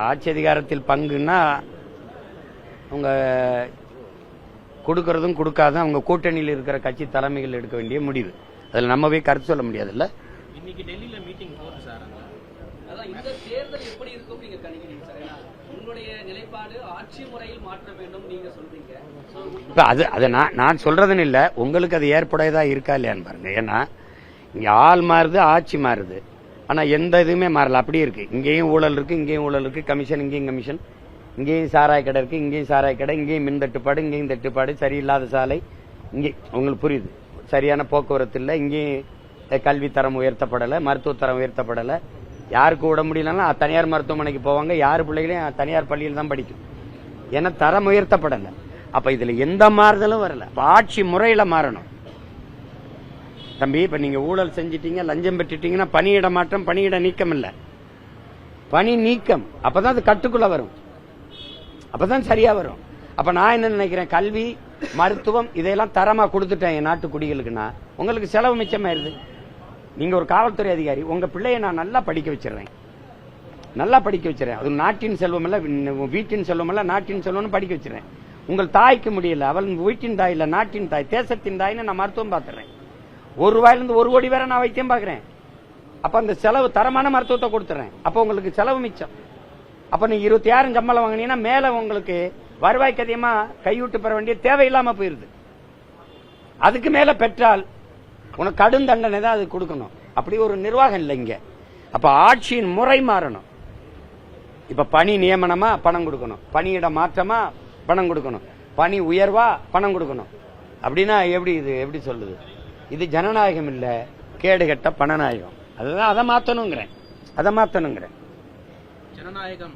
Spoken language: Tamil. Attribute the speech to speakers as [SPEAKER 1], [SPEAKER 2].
[SPEAKER 1] ஆட்சி அதிகாரத்தில் பங்குன்னா அவங்க கொடுக்கறதும் கொடுக்காதும் அவங்க கூட்டணியில் இருக்கிற கட்சி தலைமைகள் எடுக்க வேண்டிய முடிவு. அதில் நம்ம போய் கருத்து சொல்ல முடியாதுல்ல.
[SPEAKER 2] இன்னைக்கு டெல்லியில மீட்டிங் போகுது சார். அதான் இந்த தேர்தல் எப்படி இருக்கும் நீங்க கணிக்கிறீங்க சார்? ஏன்னா உங்களுடைய நிலைப்பாடு ஆட்சி முறையில் மாற்ற வேண்டும் நீங்க சொல்றீங்க.
[SPEAKER 1] இப்ப அது நான் சொல்றதுன்னு இல்ல, உங்களுக்கு அது ஏற்புடையதா இருக்கா இல்லையான்னு பாருங்க. ஏன்னா இங்க ஆள் மாறுது, ஆட்சி மாறுது, ஆனா எந்த இதுவுமே மாறல, அப்படியே இருக்கு. இங்கேயும் ஊழல் இருக்கு, இங்கேயும் ஊழல் இருக்கு, கமிஷன் இங்கேயும் கமிஷன், இங்கேயும் சாராய கடை இருக்கு, இங்கேயும் சாராய கடை, இங்கேயும் மின் தட்டுப்பாடு, இங்கேயும் தட்டுப்பாடு, சரியில்லாத சாலை, இங்கே உங்களுக்கு புரியுது, சரியான போக்குவரத்து இல்லை, இங்கேயும் கல்வி தரம் உயர்த்தப்படலை, மருத்துவ தரம் உயர்த்தப்படலை. யாருக்கு விட முடியலன்னா தனியார் மருத்துவமனைக்கு போவாங்க, யார் பிள்ளைகளையும் தனியார் பள்ளியில் தான் படிக்கும், ஏன்னா தரம் உயர்த்தப்படலை. அப்ப இதுல எந்த மாறுதலும் வரல. ஆட்சி முறையில மாறணும் தம்பி. இப்ப நீங்க ஊழல் செஞ்சிட்டீங்க, லஞ்சம் பெற்றுட்டீங்கன்னா பணியிட மாற்றம், பணியிட நீக்கம் இல்ல, பணி நீக்கம். அப்பதான் அது கட்டுக்குள்ள வரும், அப்பதான் சரியா வரும். அப்ப நான் என்ன நினைக்கிறேன், கல்வி மருத்துவம் இதையெல்லாம் தரமா கொடுத்துட்டேன் என் நாட்டு குடிகளுக்குன்னா உங்களுக்கு செலவு மிச்சமாயிருது. நீங்க ஒரு காவல்துறை அதிகாரி, உங்க பிள்ளைய நான் நல்லா படிக்க வச்சிடறேன், நல்லா படிக்க வச்சிடறேன். அது நாட்டின் செல்வம் இல்ல, வீட்டின் செல்வம் இல்ல, நாட்டின் செல்வம் படிக்க வச்சிடறேன். உங்கள் தாய்க்கு முடியல, அவள் வீட்டின் தாய் இல்ல, நாட்டின் தாய், தேசத்தின் தாய்னு நான் மருத்துவம் பார்த்துறேன். ₹1 1 கோடி வேற நான் வைத்தியம் பாக்குறேன். அப்ப அந்த செலவு தரமான மருத்துவத்தை கொடுத்துறேன். அப்ப உங்களுக்கு செலவு மிச்சம். அப்ப நீங்க 26 சம்பளம் வாங்கினீங்கன்னா மேல உங்களுக்கு வருவாய்க்கு அதிகமா கைவிட்டு பெற வேண்டிய தேவையில்லாம போயிருது. அதுக்கு மேல பெற்றால் உனக்கு கடும் தண்டனை தான் அது கொடுக்கணும். அப்படி ஒரு நிர்வாகம் இல்லை இங்க. அப்ப ஆட்சியின் முறை மாறணும். இப்ப பணி நியமனமா பணம் கொடுக்கணும், பணியிட மாற்றமா பணம் கொடுக்கணும், பணி உயர்வா பணம் கொடுக்கணும். அப்படின்னா எப்படி இது எப்படி சொல்லுது? இது ஜனநாயகம் இல்ல, கேடுகட்ட பணநாயகம். அதுதான் அதை மாத்தணுங்கிறேன், அதை மாத்தணுங்கிறேன்.
[SPEAKER 2] ஜனநாயகம்